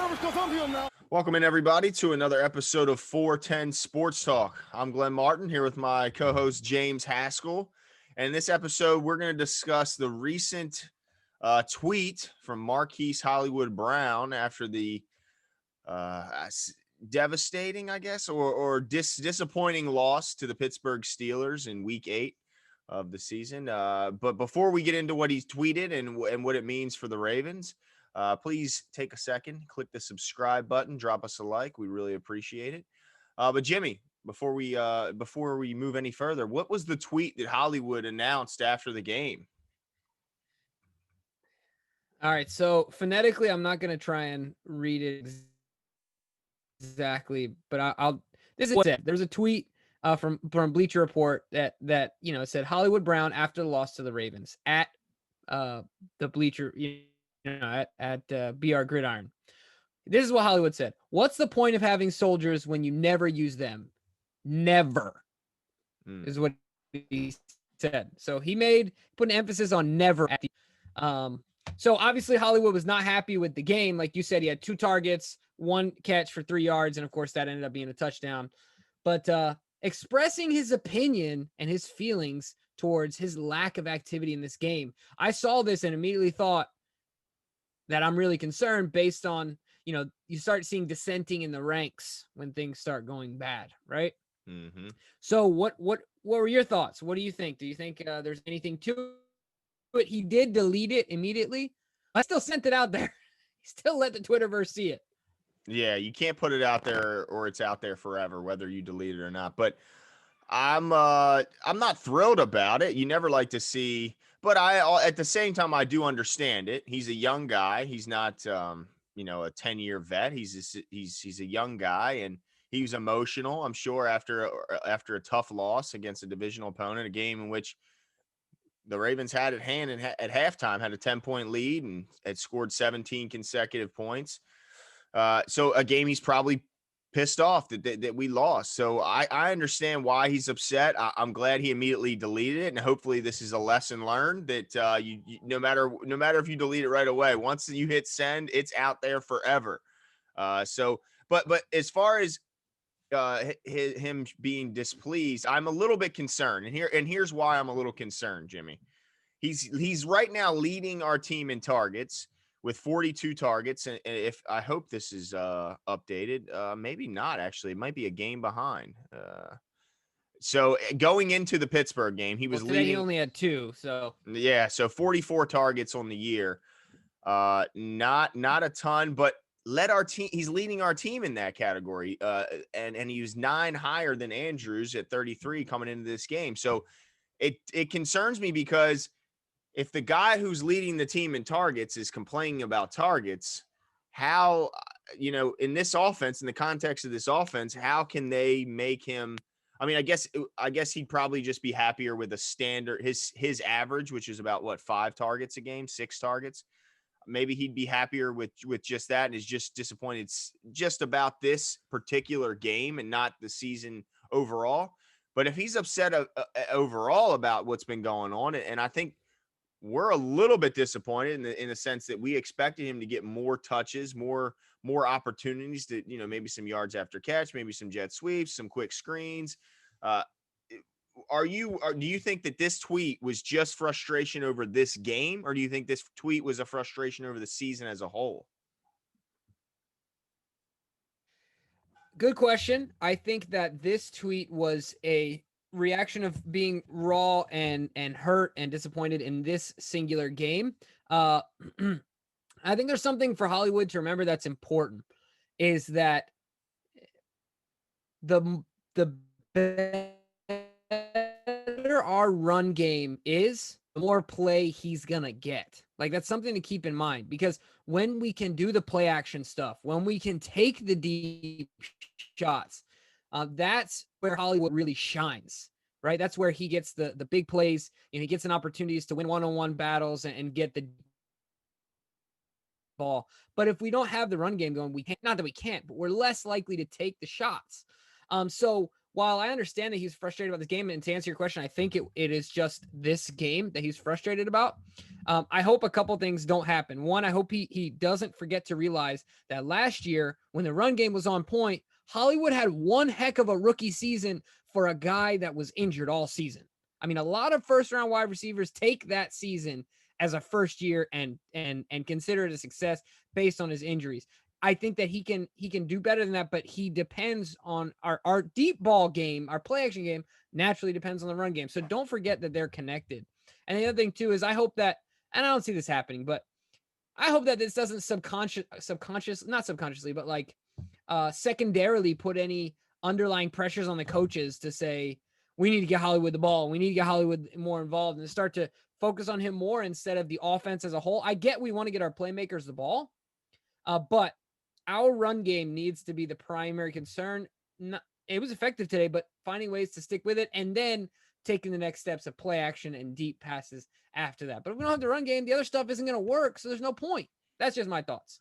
nervous because I'm here now. Welcome in, everybody, to another episode of 410 Sports Talk. I'm Glenn Martin here with my co-host James Haskell. And in this episode, we're going to discuss the recent tweet from Marquise Hollywood Brown after the devastating, I guess, or disappointing loss to the Pittsburgh Steelers in Week 8 of the season. But before we get into what he's tweeted and what it means for the Ravens, please take a second, click the subscribe button, drop us a like. We really appreciate it. But Jimmy, before we move any further, what was the tweet that Hollywood announced after the game? All right, so phonetically, I'm not going to try and read it exactly, but I'll. This is what it said. There's a tweet from Bleacher Report that said Hollywood Brown after the loss to the Ravens at the Bleacher, at BR Gridiron. This is what Hollywood said. What's the point of having soldiers when you never use them? Never is what he said. So he put an emphasis on never at the so obviously Hollywood was not happy with the game. Like you said, he had 2 targets, 1 catch for 3 yards, and of course that ended up being a touchdown. But expressing his opinion and his feelings towards his lack of activity in this game, I saw this and immediately thought that I'm really concerned based on, you start seeing dissenting in the ranks when things start going bad, right? Mm-hmm. So what were your thoughts? What do you think? Do you think there's anything to it? He did delete it immediately. I still sent it out there. He still let the Twitterverse see it. Yeah, you can't put it out there or it's out there forever, whether you delete it or not. But I'm not thrilled about it. You never like to see, but at the same time I do understand it. He's a young guy. He's not a 10-year vet. He's a young guy, and he was emotional, I'm sure, after a tough loss against a divisional opponent, a game in which the Ravens had at hand and at halftime had a 10-point lead and had scored 17 consecutive points. So a game he's probably pissed off that we lost. So I understand why he's upset. I'm glad he immediately deleted it, and hopefully this is a lesson learned that you no matter if you delete it right away, once you hit send, it's out there forever. But as far as him being displeased, I'm a little bit concerned, and here's why I'm a little concerned, Jimmy. He's right now leading our team in targets with 42 targets, and if I hope this is updated, maybe not. Actually, it might be a game behind. So going into the Pittsburgh game, he was leading. He only had 2, so yeah, so 44 targets on the year. Not a ton, but led our team. He's leading our team in that category. And he was 9 higher than Andrews at 33 coming into this game. So it concerns me because if the guy who's leading the team in targets is complaining about targets, how, in this offense, in the context of this offense, how can they make him? I mean, I guess he'd probably just be happier with a standard, his average, which is about 5 targets a game, 6 targets. Maybe he'd be happier with just that, and is just disappointed just about this particular game and not the season overall. But if he's upset overall about what's been going on, and I think we're a little bit disappointed in the sense that we expected him to get more touches, more opportunities to, maybe some yards after catch, maybe some jet sweeps, some quick screens. Do you think that this tweet was just frustration over this game, or do you think this tweet was a frustration over the season as a whole? Good question. I think that this tweet was a reaction of being raw and hurt and disappointed in this singular game. I think there's something for Hollywood to remember that's important, is that the better our run game is, the more play he's gonna get. Like, that's something to keep in mind, because when we can do the play action stuff, when we can take the deep shots, that's where Hollywood really shines, right? That's where he gets the big plays, and he gets an opportunities to win one-on-one battles and get the ball. But if we don't have the run game going, we can't, not that we can't, but we're less likely to take the shots. So while I understand that he's frustrated about this game, and to answer your question, I think it is just this game that he's frustrated about. I hope a couple things don't happen. One, I hope he doesn't forget to realize that last year, when the run game was on point, Hollywood had one heck of a rookie season for a guy that was injured all season. I mean, a lot of first round wide receivers take that season as a first year and consider it a success based on his injuries. I think that he can do better than that, but he depends on our deep ball game, our play action game naturally depends on the run game. So don't forget that they're connected. And the other thing too is I hope that, and I don't see this happening, but I hope that this doesn't not subconsciously, but like secondarily put any underlying pressures on the coaches to say, we need to get Hollywood the ball. We need to get Hollywood more involved and start to focus on him more instead of the offense as a whole. I get we want to get our playmakers the ball, but our run game needs to be the primary concern. It was effective today, but finding ways to stick with it and then taking the next steps of play action and deep passes after that. But if we don't have the run game, the other stuff isn't going to work. So there's no point. That's just my thoughts.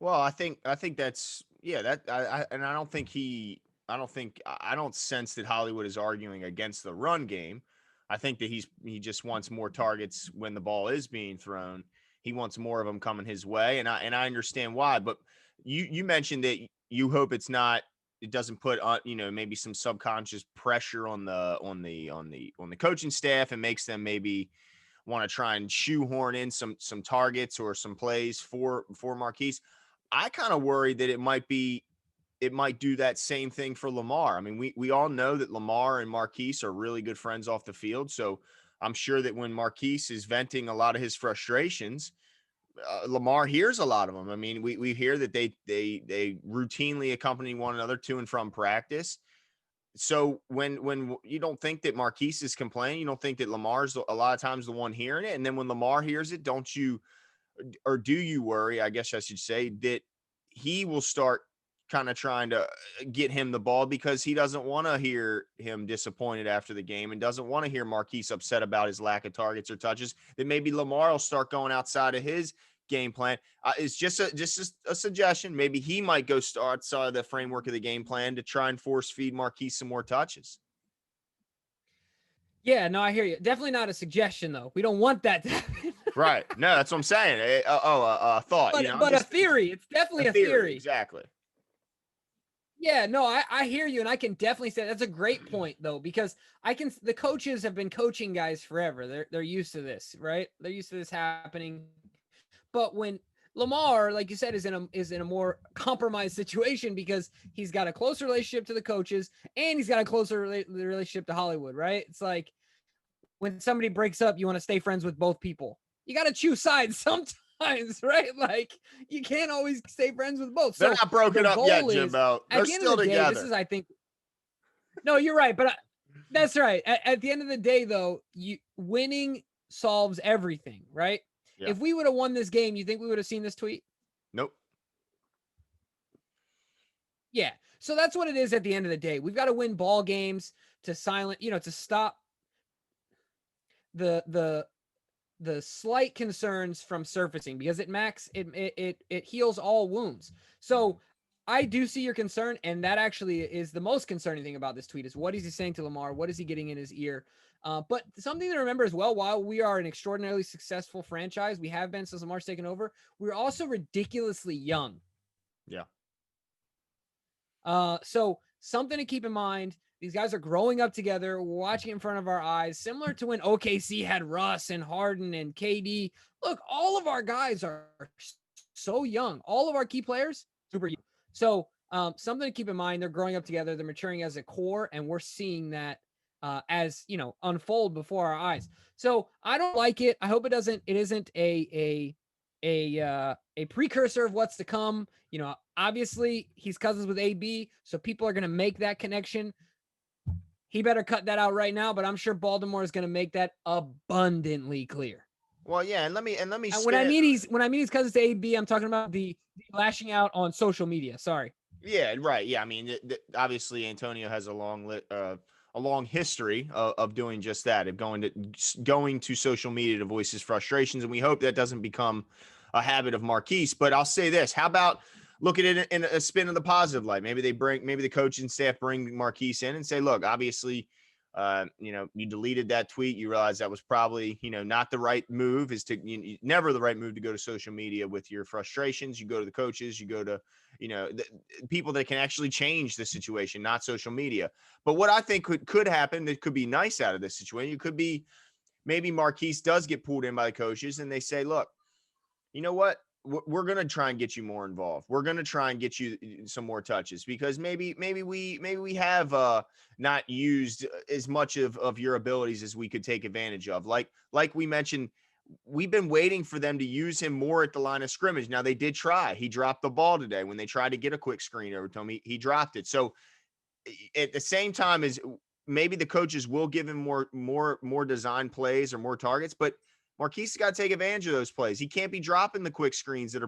Well, I think that's that and I don't sense that Hollywood is arguing against the run game. I think that he just wants more targets when the ball is being thrown. He wants more of them coming his way, and I understand why. But you mentioned that you hope it doesn't put maybe some subconscious pressure on the coaching staff and makes them maybe want to try and shoehorn in some targets or some plays for Marquise. I kind of worry that it might do that same thing for Lamar. I mean, we all know that Lamar and Marquise are really good friends off the field. So I'm sure that when Marquise is venting a lot of his frustrations, Lamar hears a lot of them. I mean, we hear that they routinely accompany one another to and from practice. So when you don't think that Marquise is complaining, you don't think that Lamar's a lot of times the one hearing it. And then when Lamar hears it, don't you, or do you worry, I guess I should say, that he will start kind of trying to get him the ball because he doesn't want to hear him disappointed after the game and doesn't want to hear Marquise upset about his lack of targets or touches, that maybe Lamar will start going outside of his game plan. It's just a suggestion. Maybe he might go start outside the framework of the game plan to try and force feed Marquise some more touches. Yeah, no, I hear you. Definitely not a suggestion, though. We don't want that to happen. Right. No, that's what I'm saying. A thought. But a theory. It's definitely a theory. Exactly. Yeah, no, I hear you, and I can definitely say that's a great point though, because the coaches have been coaching guys forever. They're used to this, right? They're used to this happening. But when Lamar, like you said, is in a more compromised situation because he's got a closer relationship to the coaches and he's got a closer relationship to Hollywood, right? It's like when somebody breaks up, you want to stay friends with both people. You got to choose sides sometimes, right? Like you can't always stay friends with both. They're not broken up yet, Jimbo. They're still together. This is, I think. No, you're right, but that's right. At the end of the day, though, winning solves everything, right? Yeah. If we would have won this game, you think we would have seen this tweet? Nope. Yeah. So that's what it is at the end of the day. We've got to win ball games to stop the slight concerns from surfacing because it heals all wounds. So I do see your concern, and that actually is the most concerning thing about this tweet is what is he saying to Lamar? What is he getting in his ear? But something to remember as well, while we are an extraordinarily successful franchise, we have been since Lamar's taken over, we're also ridiculously young. Yeah. So something to keep in mind, these guys are growing up together, watching in front of our eyes, similar to when OKC had Russ and Harden and KD. Look, all of our guys are so young. All of our key players, super young. So something to keep in mind, they're growing up together, they're maturing as a core, and we're seeing that as unfold before our eyes. So I don't like it. I hope it isn't a precursor of what's to come. Obviously he's cousins with AB, so people are going to make that connection. He better cut that out right now, but I'm sure Baltimore is going to make that abundantly clear. Well, yeah, and let me. When I mean he's cousins to AB, I'm talking about the lashing out on social media. Sorry. Yeah, right. Yeah, I mean, obviously Antonio has a long history of doing just that, of going to social media to voice his frustrations, and we hope that doesn't become a habit of Marquise. But I'll say this: how about look at it in a spin of the positive light. Maybe the coaching staff bring Marquise in and say, look, obviously, you deleted that tweet. You realize that was probably, not the right move. Never the right move to go to social media with your frustrations. You go to the coaches. You go to, the people that can actually change the situation, not social media. But what I think could happen that could be nice out of this situation, it could be maybe Marquise does get pulled in by the coaches and they say, look, you know what? We're going to try and get you more involved. We're going to try and get you some more touches because maybe we have not used as much of your abilities as we could take advantage of. Like we mentioned, we've been waiting for them to use him more at the line of scrimmage. Now they did try. He dropped the ball today when they tried to get a quick screen over to him. He dropped it. So at the same time as maybe the coaches will give him more design plays or more targets, but Marquise has got to take advantage of those plays. He can't be dropping the quick screens that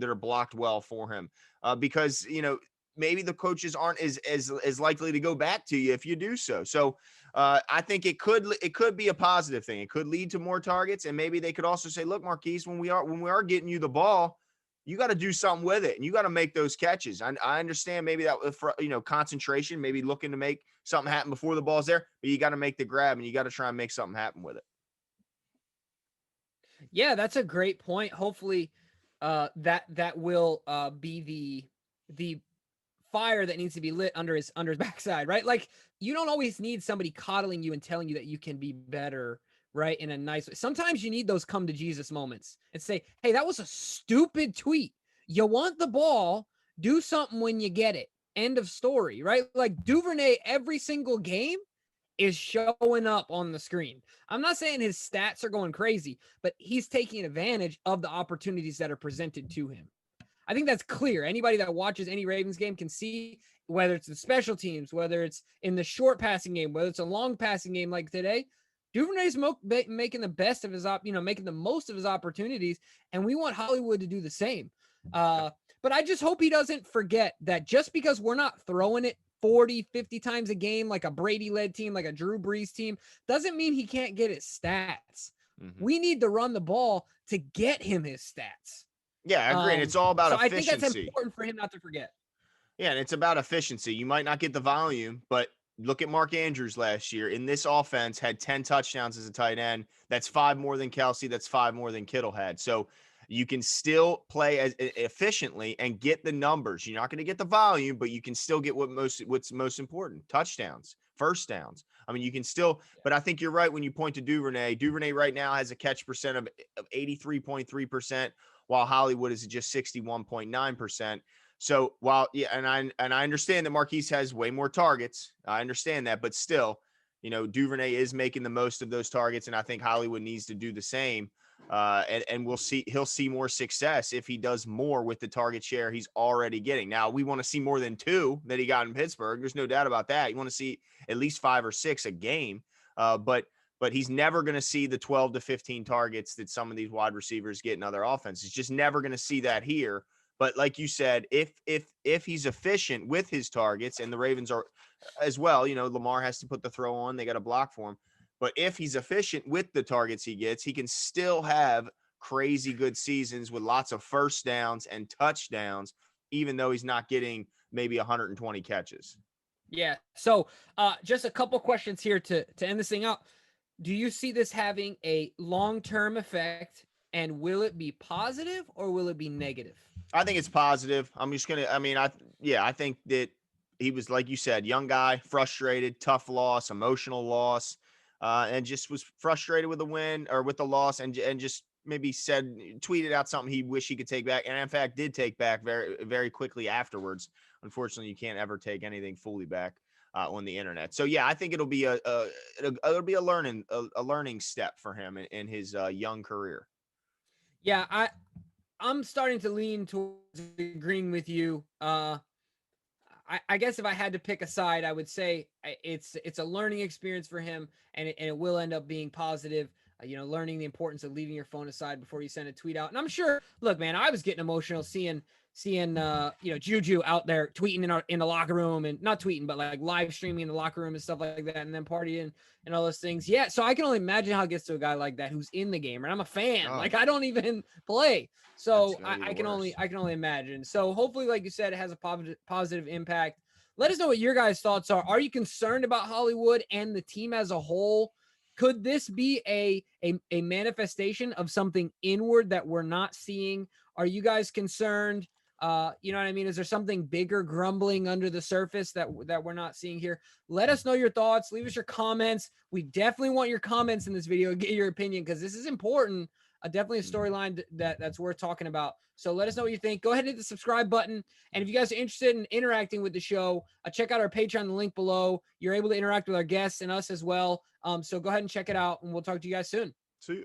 are blocked well for him because maybe the coaches aren't as likely to go back to you if you do so. So I think it could be a positive thing. It could lead to more targets, and maybe they could also say, look, Marquise, when we are getting you the ball, you got to do something with it and you got to make those catches. I understand maybe that for, concentration, maybe looking to make something happen before the ball's there, but you got to make the grab and you got to try and make something happen with it. Yeah, that's a great point. Hopefully, that will be the fire that needs to be lit under his backside, right? Like you don't always need somebody coddling you and telling you that you can be better, right? In a nice way. Sometimes you need those come to Jesus moments and say, "Hey, that was a stupid tweet. You want the ball, do something when you get it." End of story, right? Like Duvernay every single game is showing up on the screen. I'm not saying his stats are going crazy, but he's taking advantage of the opportunities that are presented to him. I think that's clear. Anybody that watches any Ravens game can see whether it's the special teams, whether it's in the short passing game, whether it's a long passing game like today. Duvernay's making the best of his making the most of his opportunities, and we want Hollywood to do the same. But I just hope he doesn't forget that just because we're not throwing it 40, 50 times a game like a Brady-led team, like a Drew Brees team, doesn't mean he can't get his stats. Mm-hmm. We need to run the ball to get him his stats. Yeah, I agree. And it's all about efficiency. I think that's important for him not to forget. Yeah, and it's about efficiency. You might not get the volume, but look at Mark Andrews last year. In this offense, had 10 touchdowns as a tight end. That's 5 more than Kelsey. That's 5 more than Kittle had. So you can still play as efficiently and get the numbers. You're not going to get the volume, but you can still get what's most important: touchdowns, first downs. I mean, you can still, but I think you're right when you point to Duvernay. Duvernay right now has a catch percent of 83.3%, while Hollywood is just 61.9%. So while, yeah, and I understand that Marquise has way more targets. I understand that, but still, Duvernay is making the most of those targets, and I think Hollywood needs to do the same. And he'll see more success if he does more with the target share he's already getting. Now we want to see more than 2 that he got in Pittsburgh. There's no doubt about that. You want to see at least 5 or 6 a game. But he's never going to see the 12 to 15 targets that some of these wide receivers get in other offenses. Just never going to see that here. But like you said, if he's efficient with his targets, and the Ravens are as well, Lamar has to put the throw on. They got to block for him. But if he's efficient with the targets he gets, he can still have crazy good seasons with lots of first downs and touchdowns, even though he's not getting maybe 120 catches. Yeah. So just a couple questions here to end this thing out. Do you see this having a long-term effect, and will it be positive or will it be negative? I think it's positive. I think that he was, like you said, young guy, frustrated, tough loss, emotional loss, and just was frustrated with the win or with the loss, and just maybe tweeted out something he wished he could take back, and in fact did take back very, very quickly afterwards. Unfortunately, you can't ever take anything fully back on the internet. So yeah, I think it'll be a learning step for him in his young career. Yeah, I'm starting to lean towards agreeing with you. I guess if I had to pick a side, I would say it's a learning experience for him, and it will end up being positive. learning the importance of leaving your phone aside before you send a tweet out. And I'm sure, look, man, I was getting emotional seeing Juju out there tweeting in the locker room, and not tweeting, but like live streaming in the locker room and stuff like that, and then partying and all those things. Yeah, so I can only imagine how it gets to a guy like that who's in the game, and I'm a fan. Oh, Like I don't even play, that's so gotta be the I can worst. only imagine. So hopefully, like you said, it has a positive impact. Let us know what your guys' thoughts are. Are you concerned about Hollywood and the team as a whole? Could this be a manifestation of something inward that we're not seeing? Are you guys concerned? You know what I mean? Is there something bigger grumbling under the surface that we're not seeing here? Let us know your thoughts. Leave us your comments. We definitely want your comments in this video. Get your opinion because this is important. Definitely a storyline that's worth talking about. So let us know what you think. Go ahead and hit the subscribe button. And if you guys are interested in interacting with the show, check out our Patreon, the link below. You're able to interact with our guests and us as well. So go ahead and check it out, and we'll talk to you guys soon. See you.